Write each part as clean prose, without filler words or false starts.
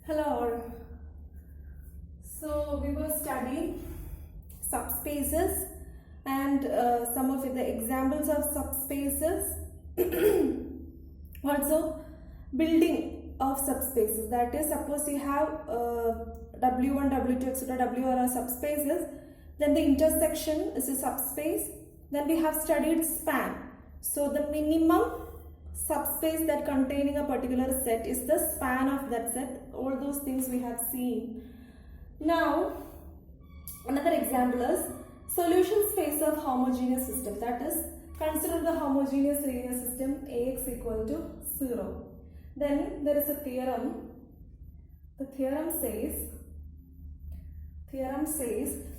Hello all. So we were studying subspaces and some of the examples of subspaces. Also building of subspaces, that is, suppose you have W1, W2, etc. W are subspaces, then the intersection is a subspace. Then we have studied span. So the minimum subspace that containing a particular set is the span of that set. All those things we have seen. Now another example is solution space of homogeneous system, that is, consider the homogeneous linear system Ax equal to 0. Then there is a theorem. The theorem says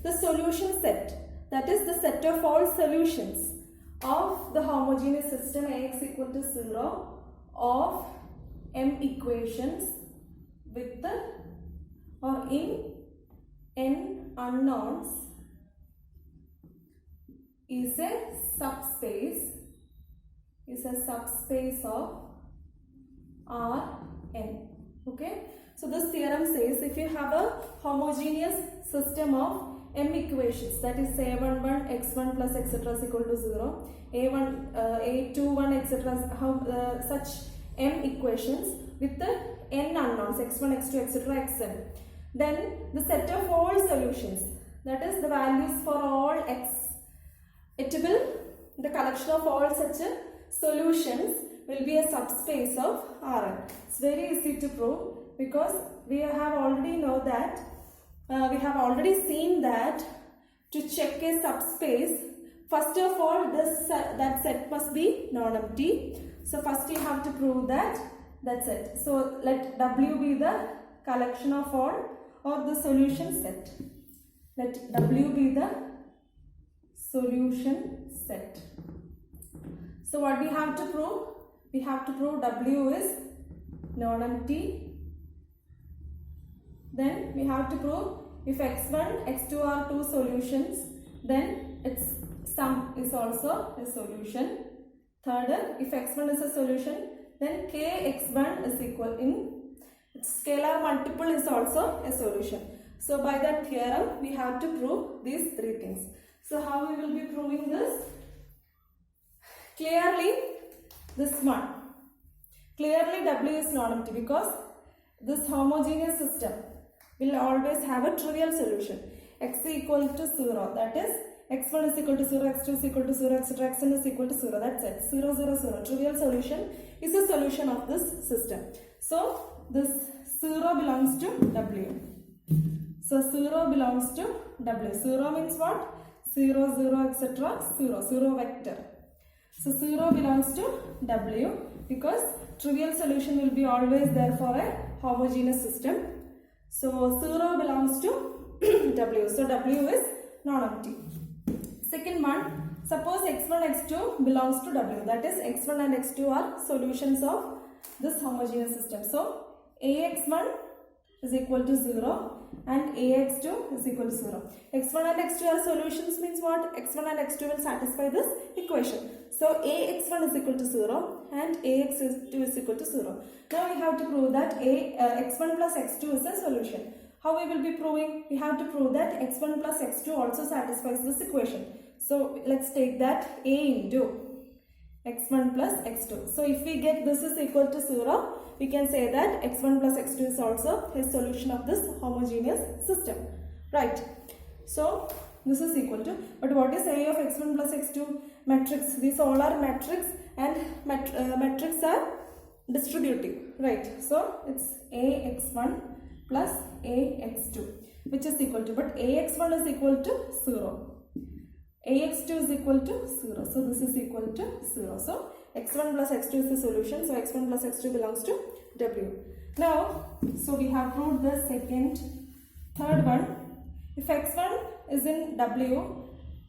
the solution set, that is the set of all solutions of the homogeneous system Ax equal to 0 of m equations with the or in n unknowns is a subspace of Rn. Okay, so this theorem says if you have a homogeneous system of m equations, that is a11 x1 plus etc is equal to 0, a1 a21 etc such m equations with the n unknowns x1 x2 etc xn, then the set of all solutions, that is the values for all x, it will, the collection of all such solutions will be a subspace of Rn. It's very easy to prove because we have already know that we have already seen that to check a subspace, first of all that set must be non-empty. So first you have to prove that set. So let W be the collection of all or the solution set. Let W be the solution set. So what we have to prove? We have to prove W is non-empty. Then we have to prove if x1, x2 are two solutions, then its sum is also a solution. Third, if x1 is a solution, then kx1 is equal in its scalar multiple is also a solution. So by that theorem, we have to prove these three things. So how we will be proving this? Clearly, this one. Clearly W is non-empty because this homogeneous system will always have a trivial solution. X equal to 0, that is x1 is equal to 0, x2 is equal to 0, etc. xn is equal to 0, that's it. 0, 0, 0. Trivial solution is a solution of this system. So this 0 belongs to W. So 0 belongs to W. 0 means what? 0, 0, etc. 0, 0 vector. So 0 belongs to W because trivial solution will be always there for a homogeneous system. So 0 belongs to W. So W is non-empty. Second one, suppose x1, x2 belongs to W. That is x1 and x2 are solutions of this homogeneous system. So Ax1 is equal to 0 and Ax2 is equal to 0. x1 and x2 are solutions means what? x1 and x2 will satisfy this equation. So Ax1 is equal to 0 and Ax2 is equal to 0. Now we have to prove that x1 plus x2 is a solution. How we will be proving? We have to prove that x1 plus x2 also satisfies this equation. So let's take that A into x1 plus x2. So if we get this is equal to 0, we can say that x1 plus x2 is also a solution of this homogeneous system. Right. So this is equal to, but what is A of x1 plus x2? Matrix. These all are matrix and matrix are distributive. Right. So it's Ax1 plus Ax2 which is equal to, but Ax1 is equal to 0. Ax2 is equal to 0. So this is equal to 0. So x1 plus x2 is the solution. So x1 plus x2 belongs to W. Now, so we have proved the third one. If x1 is in W,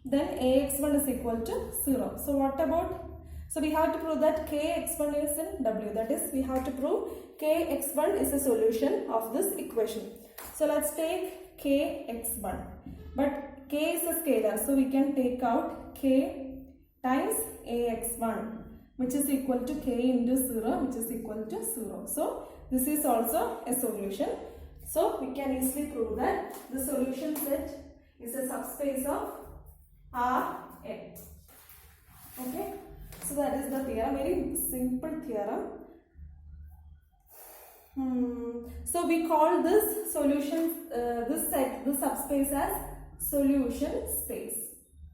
then Ax1 is equal to 0. So what about? So we have to prove that Kx1 is in W. That is, we have to prove Kx1 is a solution of this equation. So let's take Kx1. But K is a scalar, so we can take out K times Ax1 which is equal to K into 0 which is equal to 0. So this is also a solution. So we can easily prove that the solution set is a subspace of Rn. Okay, so that is the theorem, very simple theorem. So we call this solution, this set, this subspace as solution space.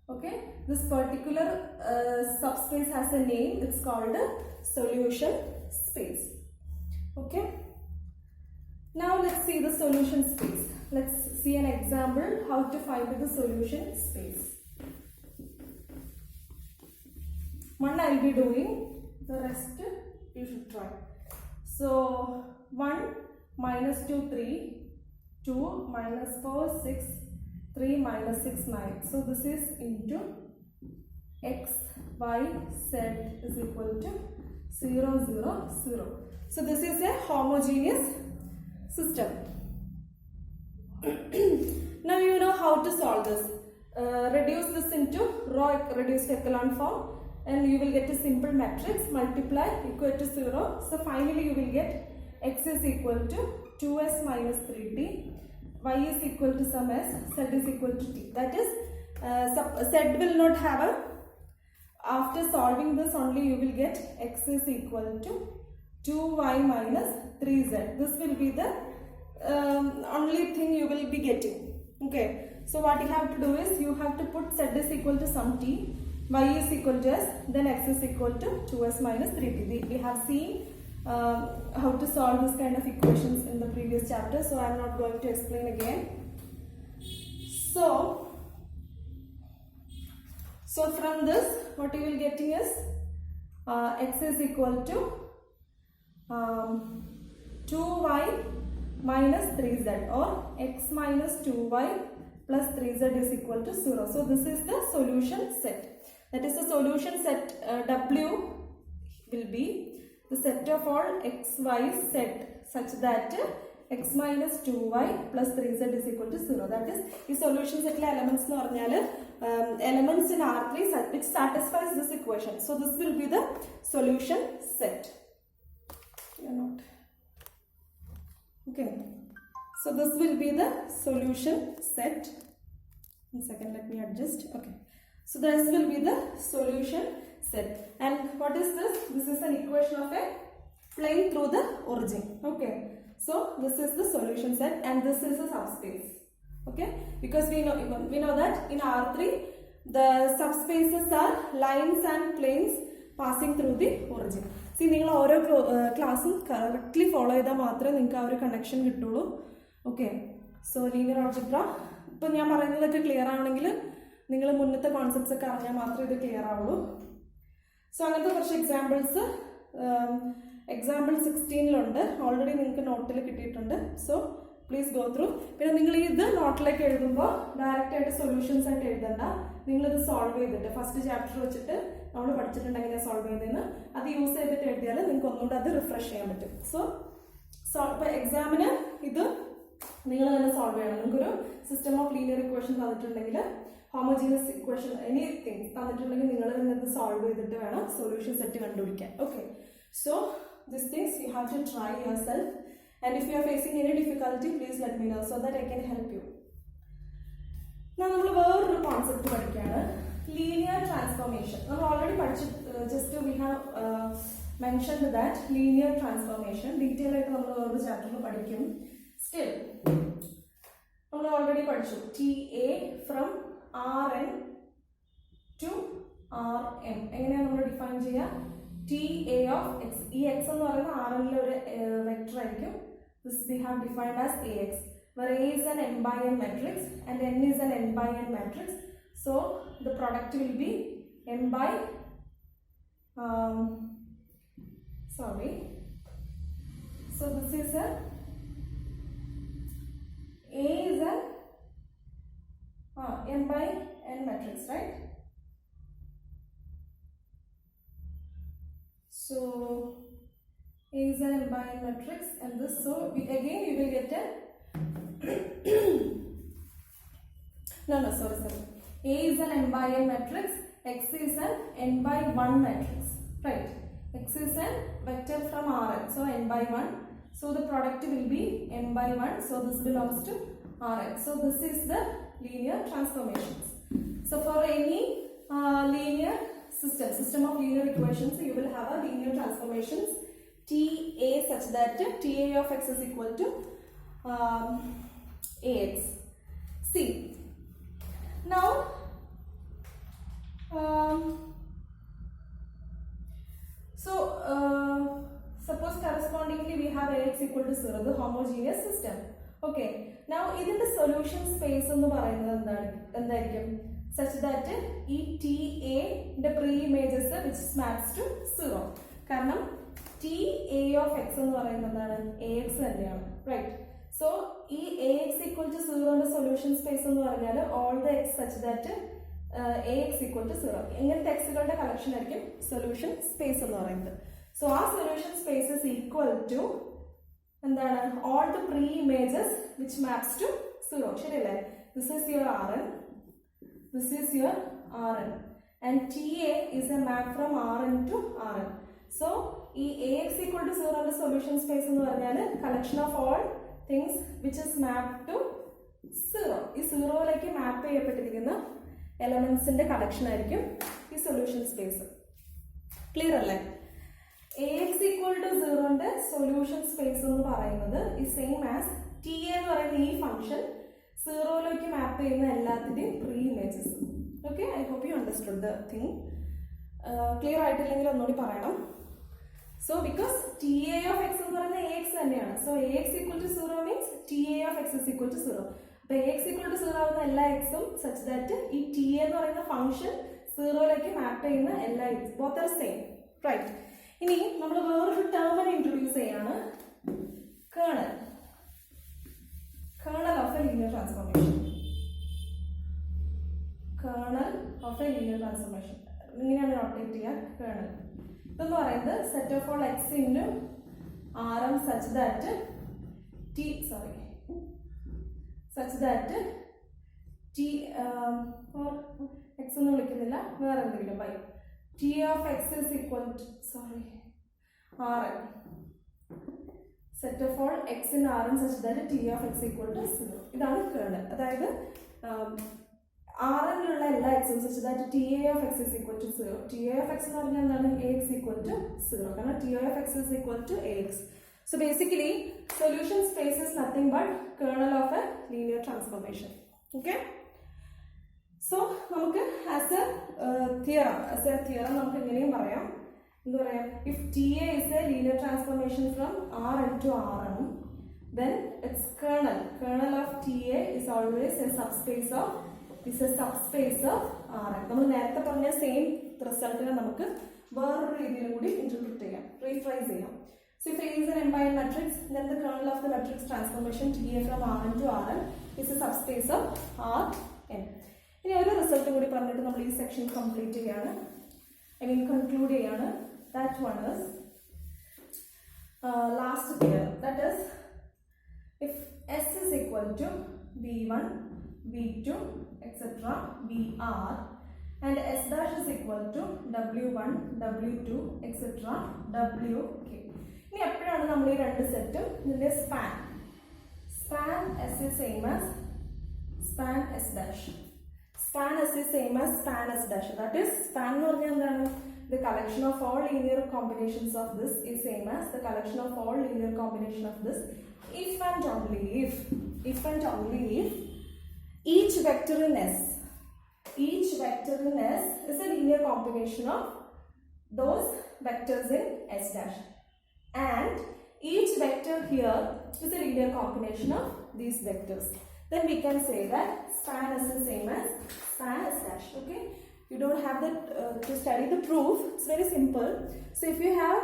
Okay, this particular subspace has a name, it's called a solution space. Okay, now let's see the solution space. Let's see an example how to find the solution space. One I will be doing, the rest you should try. So 1 minus 2 3, 2 minus 4 6, 3 minus 6 9. So this is into x y z is equal to 0 0 0. So this is a homogeneous system. Now you know how to solve this. Reduce this into row reduced echelon form and you will get a simple matrix, multiply equal to 0. So finally you will get x is equal to 2s minus 3t, y is equal to some s, z is equal to t. That is, z will not have a, after solving this only you will get x is equal to 2y minus 3z. This will be the only thing you will be getting. Okay, so what you have to do is you have to put z is equal to some t, y is equal to s, then x is equal to 2s minus 3t. We have seen how to solve this kind of equations in the previous chapter, so I am not going to explain again. So from this what you will getting is x is equal to 2y minus 3z or x minus 2y plus 3z is equal to 0. So this is the solution set. That is the solution set. W will be the set of all x, y, z such that x minus 2y plus 3z is equal to 0. That is, the solution set elements elements in R3 which satisfies this equation. So this will be the solution set. Okay. So this will be the solution set. 1 second, let me adjust. Okay. So this will be the solution set. And what is this? This is an equation of a plane through the origin. Okay. So this is the solution set and this is a subspace. Okay. Because we know that in R3 the subspaces are lines and planes passing through the origin. See, you all class correctly follow the connection. Okay. So linear algebra. If you are clear, you will the concepts clear. So another examples. Example 16 already note. So please go through. When you note direct solutions and you solve it. First chapter solve it. Use it refresh. So examiner solve it. System of linear equations homogeneous equation, anything solve the solution set. Okay. So these things you have to try yourself, and if you are facing any difficulty, please let me know so that I can help you. Now we have a concept linear transformation. We already we have mentioned that linear transformation detail chapter. Still we already TA from Rn to Rm. We define TA of x. X is a vector. This we have defined as Ax, where A is an n by n matrix and n is an n by n matrix. So the product will be n by so this is a is an n by n matrix, right? So A is an n by n matrix, and this, so again you will get a sorry. A is an n by n matrix, X is an n by 1 matrix, right? X is a vector from Rn, so n by 1. So the product will be m by 1. So this belongs to Rn. So this is the linear transformations. So for any linear system of linear equations, you will have a linear transformations TA such that TA of x is equal to Ax. See, now suppose correspondingly we have Ax equal to 0, the homogeneous system. Okay. Now, this is the solution space such that E TA the pre-images which maps to 0. Because TA of x is Ax, right? So, Ax equal to 0 the solution space all the x such that Ax equal to 0. In the x collection solution space. So, our solution space is equal to all the pre-images which maps to 0. This is your Rn. This is your Rn. And TA is a map from Rn to Rn. So, Ax equal to 0 the solution space is a collection of all things which is mapped to 0. This 0 like map elements in the collection is solution space. Clear? Ax equal to 0 the solution space is same as TA function 0 like map pre-images. Okay, I hope you understood the thing. Clear? So because TA of x is Ax, so Ax equal to 0 means TA of x is equal to 0. But Ax equal to 0 x such that this TA function 0 like map both are same. Right? Now, we will introduce kernel. Kernel of a linear transformation. Kernel of a linear transformation. Kernel. This is the set of all x into Rm such that T or x by T of x is equal to Rn. Set of all x in Rn such that T of x equal to 0. This is kernel. That is Rn x such that TA of x is equal to 0. TA of x is Ax equal to 0. TA of x is equal to Ax. So basically, solution space is nothing but kernel of a linear transformation. Okay? So, as a theorem, if TA is a linear transformation from Rn to Rm, then its kernel of TA is always a subspace of Rn. We have the same result rephrase. So if A is an M-by-N matrix, then the kernel of the matrix transformation TA from Rn to Rn is a subspace of Rn. Now, we will result this section complete. Conclude. That one is last theorem. That is, if S is equal to V1, V2, etc., Vr, and S dash is equal to W1, W2, etc., Wk. Now, we will set the span. Span S is same as span S dash. Span S is same as span S dash. That is, span the collection of all linear combinations of this is same as the collection of all linear combination of this if and only if each vector in S is a linear combination of those vectors in S dash, and each vector here is a linear combination of these vectors. Then we can say that span S is same as span S dash. Okay, you don't have to study the proof. It's very simple. So if you have,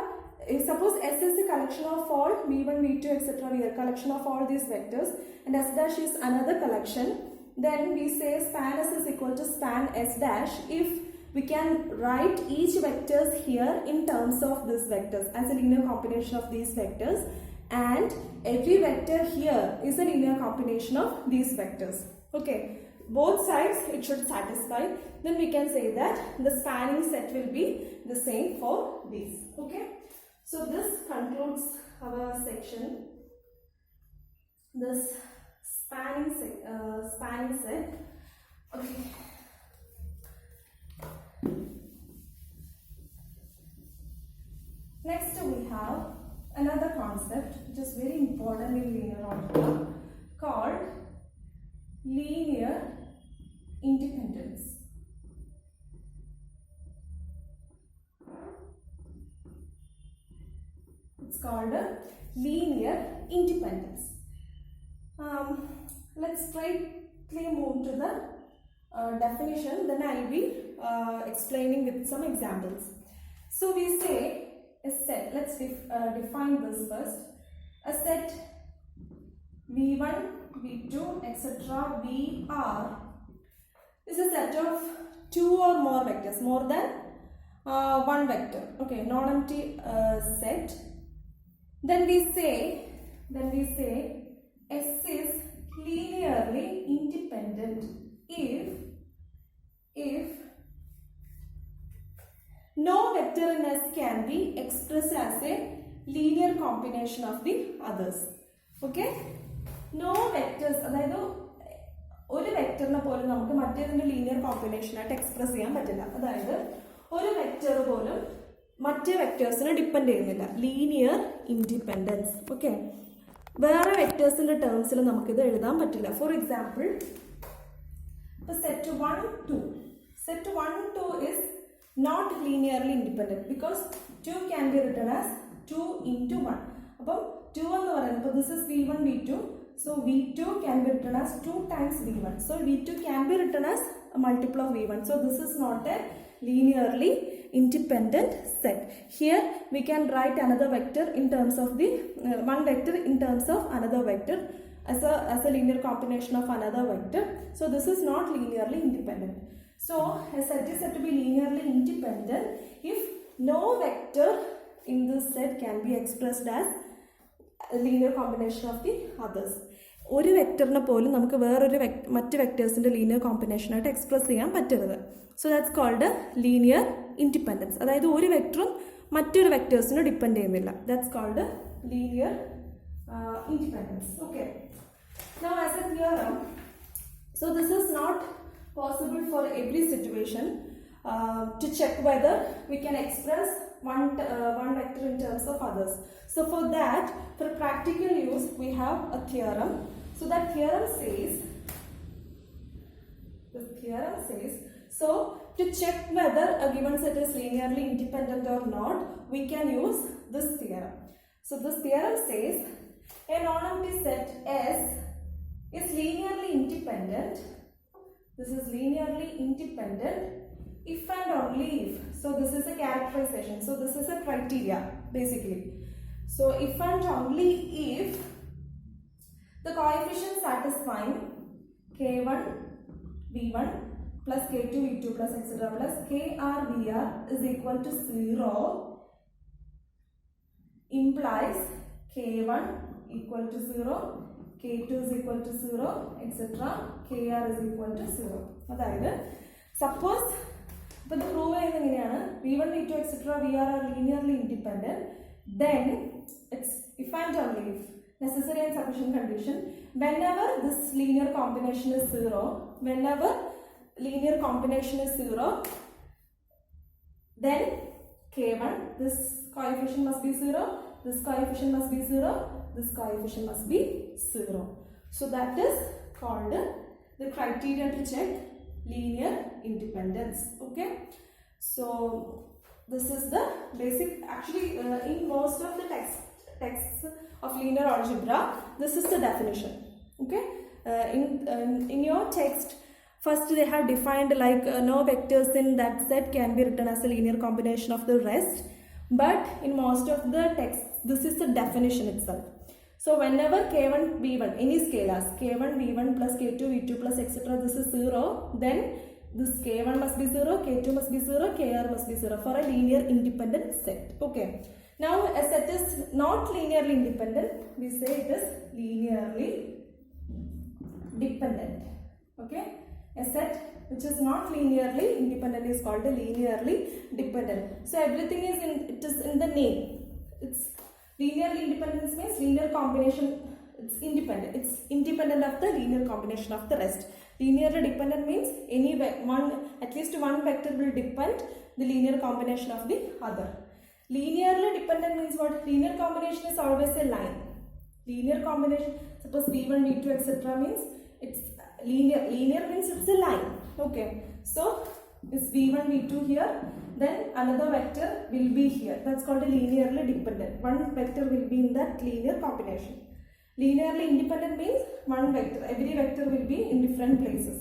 suppose S is the collection of all V1, V2, etc. We are collection of all these vectors, and S dash is another collection. Then we say span S is equal to span S dash if we can write each vectors here in terms of these vectors as a linear combination of these vectors, and every vector here is a linear combination of these vectors. Okay, both sides it should satisfy. Then we can say that the spanning set will be the same for these. Okay, so this concludes our section, this spanning set. Okay. Next we have another concept which is very important in linear algebra called linear independence. It's called a linear independence. Let's straightly move to the definition, then I will be explaining with some examples. So we say a set, let's define this first. A set V1, V2, etc. Vr is a set of two or more vectors, more than one vector. Okay, non-empty set. Then we say S is linearly independent if no vector in S can be expressed as a linear combination of the others. Okay? No vectors, അതായത് ഒരു വെക്ടറിനെ പോലും നമുക്ക് മറ്റേതിന്റെ linear combination ആയിട്ട് express ചെയ്യാൻ പറ്റില്ല. അതായത് ഒരു vector പോലും മറ്റേ വെക്ടേഴ്സിനെ ഡിപ്പെൻഡ് ചെയ്യുന്നില്ല. Linear independence. ഓക്കെ, വേറെ വെക്ടേഴ്സിന്റെ ടേംസിൽ നമുക്കിത് എഴുതാൻ പറ്റില്ല. ഫോർ എക്സാമ്പിൾ, ഇപ്പോൾ set 1, 2. Set 1, 2 is not linearly independent because 2 can be written as 2 into 1. അപ്പോൾ 2 എന്ന് പറയുന്നത്, ഇപ്പോൾ this is V1, V2. So V2 can be written as 2 times V1. So V2 can be written as a multiple of V1. So this is not a linearly independent set. Here we can write another vector in terms of the one vector in terms of another vector as a linear combination of another vector. So this is not linearly independent. So a set is said to be linearly independent if no vector in this set can be expressed as a linear combination of the others. ഒരു വെക്ടറിനെ പോലും നമുക്ക് വേറൊരു മറ്റ് വെക്ടേഴ്സിൻ്റെ linear കോമ്പിനേഷനായിട്ട് express ചെയ്യാൻ പറ്റരുത്. So that's called linear independence. അതായത് ഒരു വെക്ടറും മറ്റൊരു വെക്ടേഴ്സിനെ ഡിപ്പെൻഡ് ചെയ്യുന്നില്ല. That's called linear independence. Okay, now as a theorem, so this is not possible for every situation to check whether we can express one vector in terms of others. So for that, for practical use, we have a theorem. So that theorem says, so to check whether a given set is linearly independent or not, we can use this theorem. So this theorem says a non-empty set S is linearly independent. This is linearly independent if and only if. So this is a characterization. So this is a criteria basically. So if and only if the coefficient satisfying k1 v1 plus k2 v2 plus etc. plus kr vr is equal to 0 implies k1 equal to 0, k2 is equal to 0, etc. kr is equal to 0. അതായത് suppose ഇപ്പോൾ ഇത് prove ചെയ്യുന്നത് എങ്ങനെയാണ്, v1 v2 etc. vr are linearly independent, then it's if and only if necessary and sufficient condition, whenever this linear combination is 0, then k1, this coefficient must be 0, this coefficient must be 0, this coefficient must be 0. So that is called the criteria to check linear independence. Okay, so this is the basic. Actually, in most of the texts of linear algebra, this is the definition. Okay, in your text, first they have defined like no vectors in that set can be written as a linear combination of the rest. But in most of the texts, this is the definition itself. So whenever k1 v1, any scalars, k1 v1 plus k2 v2 plus etc. this is 0, then this k1 must be 0, k2 must be 0, kr must be 0 for a linear independent set. Okay. Now a set is not linearly independent, we say it is linearly dependent. Okay. A set which is not linearly independent is called a linearly dependent. So everything is in the name. It's Linearly independence means linear combination. It's independent. It's independent of the linear combination of the rest. Linearly dependent means at least one vector will depend the linear combination of the other. Linearly dependent means what? Linear combination is always a line. Linear combination, suppose V1, V2, etc. means it's linear. Linear means it's a line. Okay. So it's V1, V2 here. Then another vector will be here. That's called a linearly dependent. One vector will be in that linear combination. Linearly independent means one vector. Every vector will be in different places.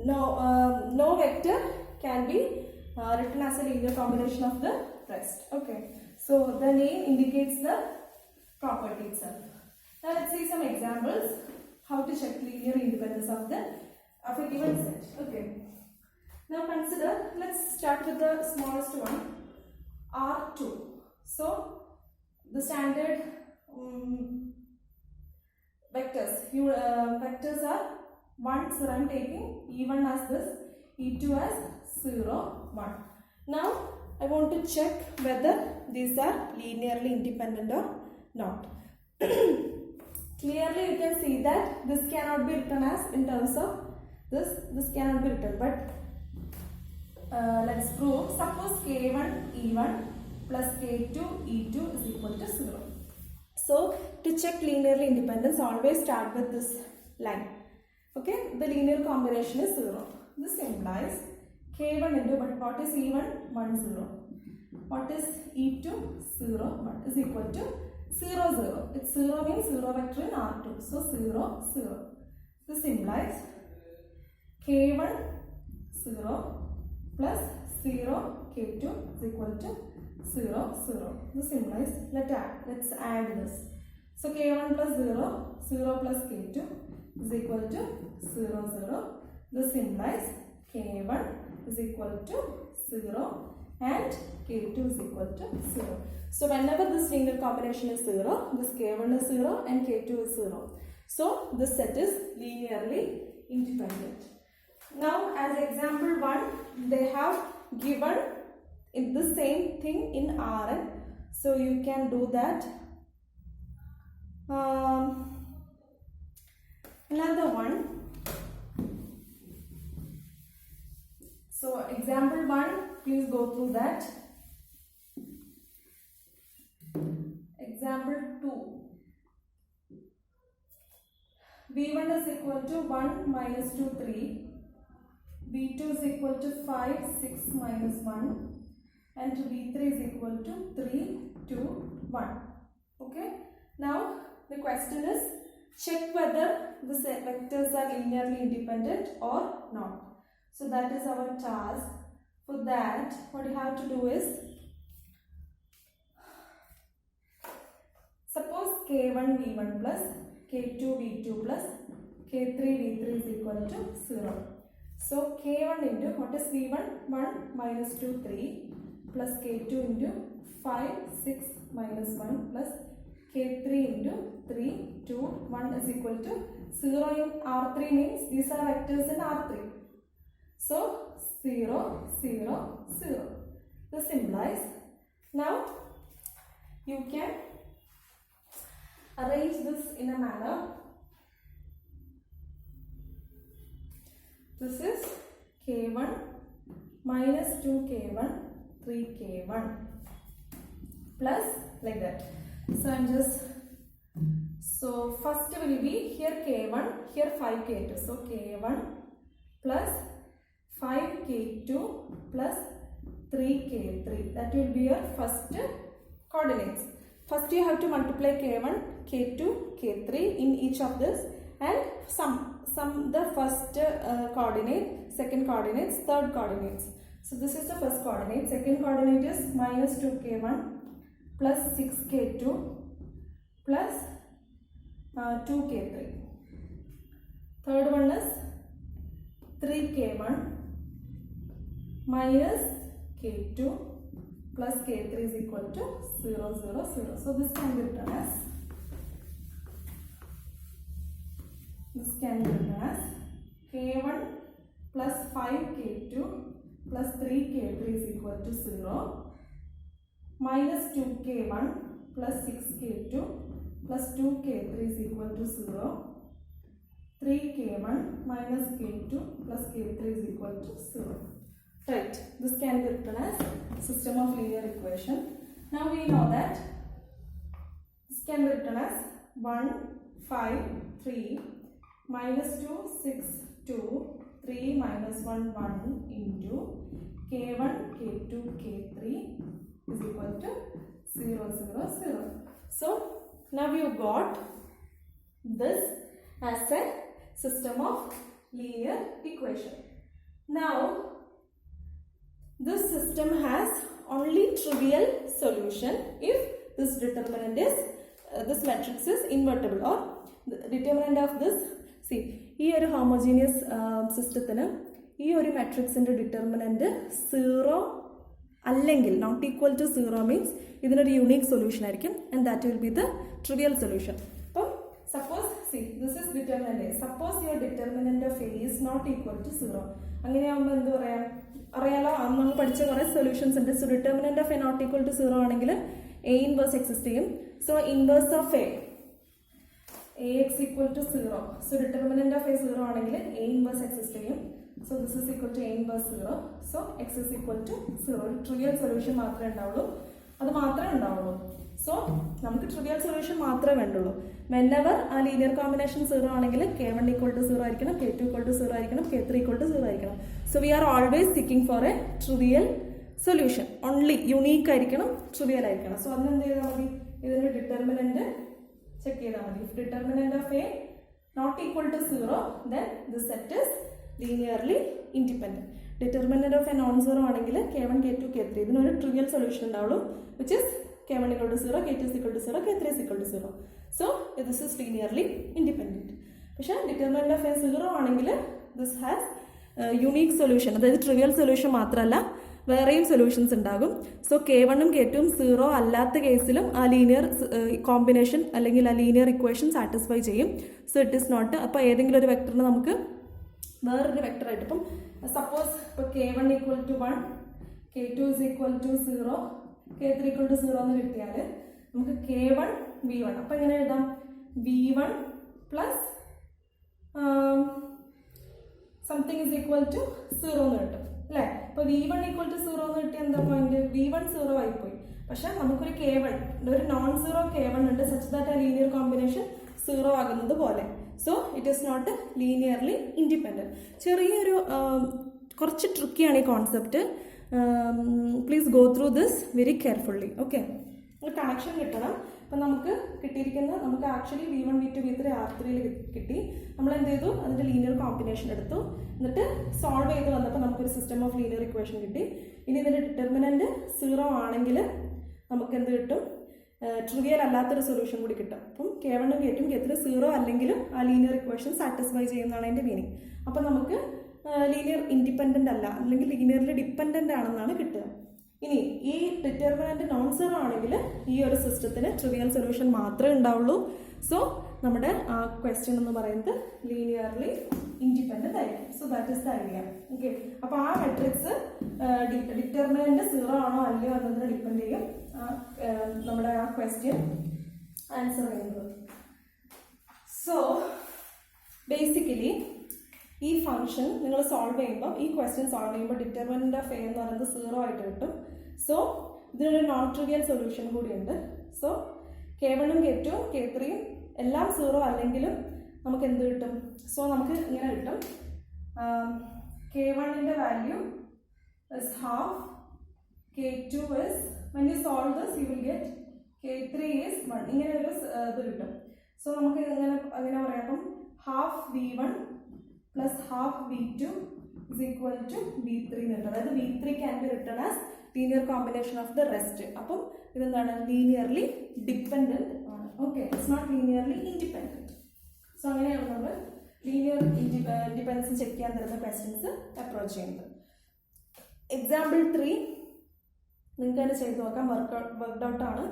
No vector can be written as a linear combination of the rest. Okay. So the name indicates the property itself. Now let's see some examples how to check linear independence of a given set. Okay. Now consider, let's start with the smallest one, R2. So the standard vectors, vectors are 1, 0, I'm taking E1 as this, E2 as 0, 1. Now I want to check whether these are linearly independent or not. Clearly you can see that this cannot be written as in terms of this cannot be written, but let's prove. Suppose K1 E1 plus K2 E2 is equal to 0. So to check linearly independence, always start with this line. Okay, the linear combination is 0. This implies K1 into, but what is E1? 1, 0. What is E2? 0, 1 is equal to 0, 0. It's 0 means 0 vector in R2. So 0, 0. This implies K1 0 plus 0 K2 is equal to 0, 0. This implies, let's add this. So K1 plus 0, 0 plus K2 is equal to 0, 0. This implies K1 is equal to 0 and K2 is equal to 0. So whenever this linear combination is 0, this K1 is 0 and K2 is 0. So this set is linearly independent. Now as example 1, they have given in the same thing in Rn. So you can do that. Another one. So example 1, please go through that. Example 2. V1 is equal to 1 minus 2, 3. V2 is equal to 5, 6 minus 1. And V3 is equal to 3, 2, 1. Okay. Now the question is, check whether the vectors are linearly independent or not. So that is our task. For that, what you have to do is, suppose K1 V1 plus K2 V2 plus K3 V3 is equal to 0. So K1 into, what is V1? 1 minus 2, 3 plus K2 into 5, 6 minus 1 plus K3 into 3, 2, 1 is equal to 0 in R3 means these are vectors in R3. So 0, 0, 0. This implies, now you can arrange this in a manner. This is K1 minus 2K1, 3K1 plus like that. So I'm just, so first will be here K1, here 5K2. So K1 plus 5K2 plus 3K3. That will be your first coordinates. First you have to multiply K1, K2, K3 in each of this and sum the first coordinate, second coordinates, third coordinates. So this is the first coordinate. Second coordinate is minus 2K1 plus 6K2 plus 2K3. Third one is 3K1 minus K2 plus K3 is equal to 0, 0, 0. So this can be written as, K1 plus 5K2 plus 3K3 is equal to 0 minus 2K1 plus 6k2 plus 2k3 is equal to 0. 3k1 minus k2 plus k3 is equal to 0. Right. This can be written as system of linear equation. Now we know that this can be written as 1, 5, 3 minus 2, 6, 2, 3 minus 1, 1 into k1, k2, k3 is equal to 0, 0, 0. So now you got this as a system of linear equation. Now this system has only trivial solution if this determinant is this matrix is invertible, or the determinant of this, see, ഈ ഒരു homogeneous സിസ്റ്റത്തിന് ഈ ഒരു മാട്രിക്സിൻ്റെ determinant 0 അല്ലെങ്കിൽ not equal to 0 means ഇതിനൊരു unique solution ആയിരിക്കും, and that will be the trivial solution. അപ്പം suppose see this is determinant A, suppose your determinant of A is not equal to 0. അങ്ങനെയാകുമ്പോൾ എന്ത് പറയാം, അറിയാലോ, നമ്മൾ പഠിച്ച കുറേ സൊല്യൂഷൻസ് ഉണ്ട്. So determinant of A not equal to 0 ആണെങ്കിൽ എ ഇൻവേഴ്സ് എക്സിസ്റ്റ് ചെയ്യും. So inverse of A ax equal to 0. So determinant of a 0 ആണെങ്കിൽ a inverse exist ചെയ്യും. So this is equal to a inverse 0. So x is equal to 0. Trivial solution മാത്രമേ ഉണ്ടാവുള്ളൂ, അത് മാത്രമേ ഉണ്ടാവുള്ളൂ. So നമുക്ക് trivial solution മാത്രമേ വേണ്ടുള്ളൂ. Whenever ആ ലീനിയർ കോമ്പിനേഷൻ 0 ആണെങ്കിൽ k1 equal to 0 ആയിരിക്കണം, k2 equal to 0 ആയിരിക്കണം, k3 equal to 0 ആയിരിക്കണം. So we are always seeking for a trivial solution. Only unique ആയിരിക്കണം, ട്രിവിയൽ ആയിരിക്കണം. സോ അതിന് എന്ത് ചെയ്താൽ മതി, ഇതിന്റെ ഡിറ്റർമിനന്റ് check ചെയ്താൽ മതി. If determinant of a not equal to 0, then this set is linearly independent. Determinant of a non-zero ആണെങ്കിൽ k1, k2, k3 ഇതിനൊരു ട്രിവിയൽ സൊല്യൂഷൻ ഉണ്ടാവുള്ളൂ, which is k1 equal to 0, k2 is equal to 0, k3 is equal to 0. So this is linearly independent. പക്ഷേ determinant of a 0 ആണെങ്കിൽ this has unique solution, അതായത് trivial solution മാത്രമല്ല വേറെയും solutions ഉണ്ടാകും. So k1ഉം k2ഉം 0 അല്ലാത്ത കേസിലും ആ ലീനിയർ കോമ്പിനേഷൻ അല്ലെങ്കിൽ ആ ലീനിയർ ഇക്വേഷൻ സാറ്റിസ്ഫൈ ചെയ്യും. സോ ഇറ്റ് ഈസ് നോട്ട്, അപ്പോൾ ഏതെങ്കിലും ഒരു വെക്ടറിന് നമുക്ക് വേറൊരു വെക്ടറായിട്ട്, ഇപ്പം സപ്പോസ് ഇപ്പോൾ k1 equal to 1, k2 is equal to 0, k3 equal to 0 എന്ന് കിട്ടിയാൽ നമുക്ക് k1 v1, അപ്പം എങ്ങനെ എഴുതാം, v1 plus something is equal to 0 എന്ന് കിട്ടും അല്ലേ. അപ്പോൾ v1 ഈക്വൽ ടു 0 എന്ന് കിട്ടിയ എന്താ പോയിന്റ്, v1 0 ആയിപ്പോയി. പക്ഷെ നമുക്കൊരു k1, ഒരു നോൺ സീറോ k1 ഉണ്ട്, സച്ച് ദാറ്റ് ആ ലീനിയർ കോമ്പിനേഷൻ 0 ആകുന്നത് പോലെ. So it is not linearly independent. ചെറിയൊരു കുറച്ച് ട്രിക്കിയാണ് ഈ concept. Please go through this very carefully. Okay, ഒരു കണക്ഷൻ കിട്ടണം. അപ്പം നമുക്ക് കിട്ടിയിരിക്കുന്ന, നമുക്ക് ആക്ച്വലി v1, v2, v3 R3യിൽ കിട്ടി. നമ്മൾ എന്ത് ചെയ്തു, അതിൻ്റെ ലീനിയർ കോമ്പിനേഷൻ എടുത്തു, എന്നിട്ട് സോൾവ് ചെയ്ത് വന്നപ്പോൾ നമുക്കൊരു സിസ്റ്റം ഓഫ് ലീനിയർ ഇക്വേഷൻ കിട്ടി. ഇനി ഇതിൻ്റെ ഡിറ്റർമിനൻറ്റ് 0 ആണെങ്കിൽ നമുക്ക് എന്ത് കിട്ടും, ട്രിവിയൽ അല്ലാത്തൊരു സൊല്യൂഷൻ കൂടി കിട്ടും. അപ്പം k1ഉം k2ഉം k3 0 അല്ലെങ്കിലും ആ ലീനിയർ ഇക്വേഷൻ സാറ്റിസ്ഫൈ ചെയ്യുന്നതാണ് അതിൻ്റെ മീനിങ്. അപ്പം നമുക്ക് ലീനിയർ ഇൻഡിപെൻഡൻ്റ് അല്ല, അല്ലെങ്കിൽ ലീനിയർലി ഡിപ്പെൻഡൻ്റ് ആണെന്നാണ് കിട്ടുക. ഇനി ഈ ഡിറ്റർമിനൻറ്റ് നോൺ സീറോ ആണെങ്കിൽ ഈ ഒരു സിസ്റ്റത്തിന് ട്രിവിയൽ സൊല്യൂഷൻ മാത്രമേ ഉണ്ടാവുള്ളൂ. സോ നമ്മുടെ ആ ക്വസ്റ്റ്യൻ എന്ന് പറയുന്നത് ലീനിയർലി ഇൻഡിപെൻഡൻ്റ് ആയിരിക്കും. So that is the idea. Okay, അപ്പോൾ ആ മെട്രിക്സ് ഡിറ്റർമിനൻറ്റ് 0 ആണോ അല്ലയോ എന്നതിനെ ഡിപ്പെൻഡ് ചെയ്യും നമ്മുടെ ആ ക്വസ്റ്റ്യൻ ആൻസർ ചെയ്യുന്നത്. സോ ബേസിക്കലി ഈ ഫംഗ്ഷൻ നിങ്ങൾ സോൾവ് ചെയ്യുമ്പോൾ, ഈ ക്വസ്റ്റ്യൻ സോൾവ് ചെയ്യുമ്പോൾ ഡിറ്റർമിനന്റ് ഓഫ് എ എന്ന് പറയുന്നത് 0 ആയിട്ട് കിട്ടും. സോ ഇതിനൊരു നോൺ ട്രിവിയൽ സൊല്യൂഷൻ കൂടിയുണ്ട്. സോ k1ഉം k2ഉം k3യും എല്ലാം 0 അല്ലെങ്കിലും നമുക്ക് എന്ത് കിട്ടും, സോ നമുക്ക് ഇങ്ങനെ കിട്ടും, k1ൻ്റെ value is half, k2 is, when you solve this you will get k3 is 1. ഇങ്ങനെ ഒരു ഇത് കിട്ടും. സോ നമുക്ക് അങ്ങനെ പറയാം, അപ്പം half v1 plus half v2 is equal to v3 എന്ന് കിട്ടും. അതായത് v3 can be written as linear combination of the rest. അപ്പം ഇതെന്താണ്, ലീനിയർലി ഡിപ്പെൻഡൻറ്റ് ആണ്. Okay, it's not linearly independent. So അങ്ങനെയാണ് നമ്മൾ ലീനിയർ ഇൻഡിപെൻഡൻസ് ചെക്ക് ചെയ്യാൻ തരുന്ന ക്വസ്റ്റ്യൻസ് അപ്രോച്ച് ചെയ്യുന്നത്. എക്സാമ്പിൾ 3 നിങ്ങൾക്ക് തന്നെ ചെയ്ത് നോക്കാം, വർക്ക്ഡ് ഔട്ട് ആണ്.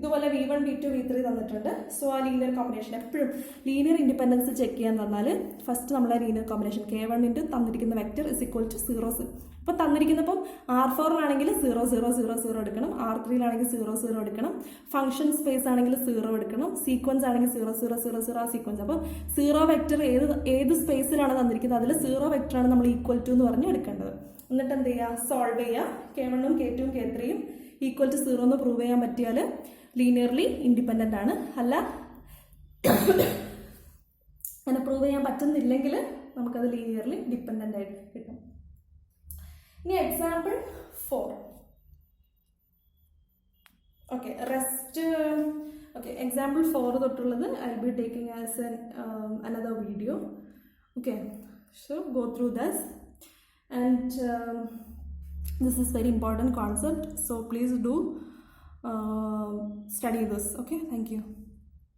ഇതുപോലെ V1 V2 V3 തന്നിട്ടുണ്ട്. സോ ആ ലീനിയർ കോമ്പിനേഷൻ എപ്പോഴും ലീനിയർ ഇൻഡിപെൻഡൻസ് ചെക്ക് ചെയ്യാൻ തന്നാൽ ഫസ്റ്റ് നമ്മൾ ആ ലീനിയർ കോമ്പിനേഷൻ K1 ഇൻറ്റു തന്നിരിക്കുന്ന വെക്റ്റർ ഇസ് ഈക്വൽ ടു 0 അപ്പോൾ തന്നിരിക്കുന്നപ്പം R4ലാണെങ്കിൽ 0 0 0 0 എടുക്കണം, R3ലാണെങ്കിൽ 0 0 എടുക്കണം, ഫംഗ്ഷൻ സ്പേസ് ആണെങ്കിൽ 0 എടുക്കണം, സീക്വൻസ് ആണെങ്കിൽ 0 0 0 0 ആ സീക്വൻസ്. അപ്പോൾ 0 വെക്റ്റർ ഏത് സ്പേസിലാണ് തന്നിരിക്കുന്നത് അതിൽ 0 വെക്റ്ററാണ് നമ്മൾ ഈക്വൽ ടു എന്ന് പറഞ്ഞ് എടുക്കേണ്ടത്. എന്നിട്ട് എന്ത് ചെയ്യുക, സോൾവ് ചെയ്യുക. K1 ഉം K2 ഉം K3 ഉം ഈക്വൽ ടു 0 എന്ന് പ്രൂവ് ചെയ്യാൻ പറ്റിയാൽ ലീനിയർലി ഇൻഡിപെൻഡൻ്റ് ആണ്. അല്ല അങ്ങനെ പ്രൂവ് ചെയ്യാൻ പറ്റുന്നില്ലെങ്കിൽ നമുക്കത് ലീനിയർലി ഡിപ്പെൻഡൻ്റ് ആയിട്ട് കിട്ടും. ഇനി example 4. Okay, rest okay example 4 തൊട്ടുള്ളത് I will be taking as another video. Okay, so go through this and this is very important concept, so please do study this. Okay, thank you.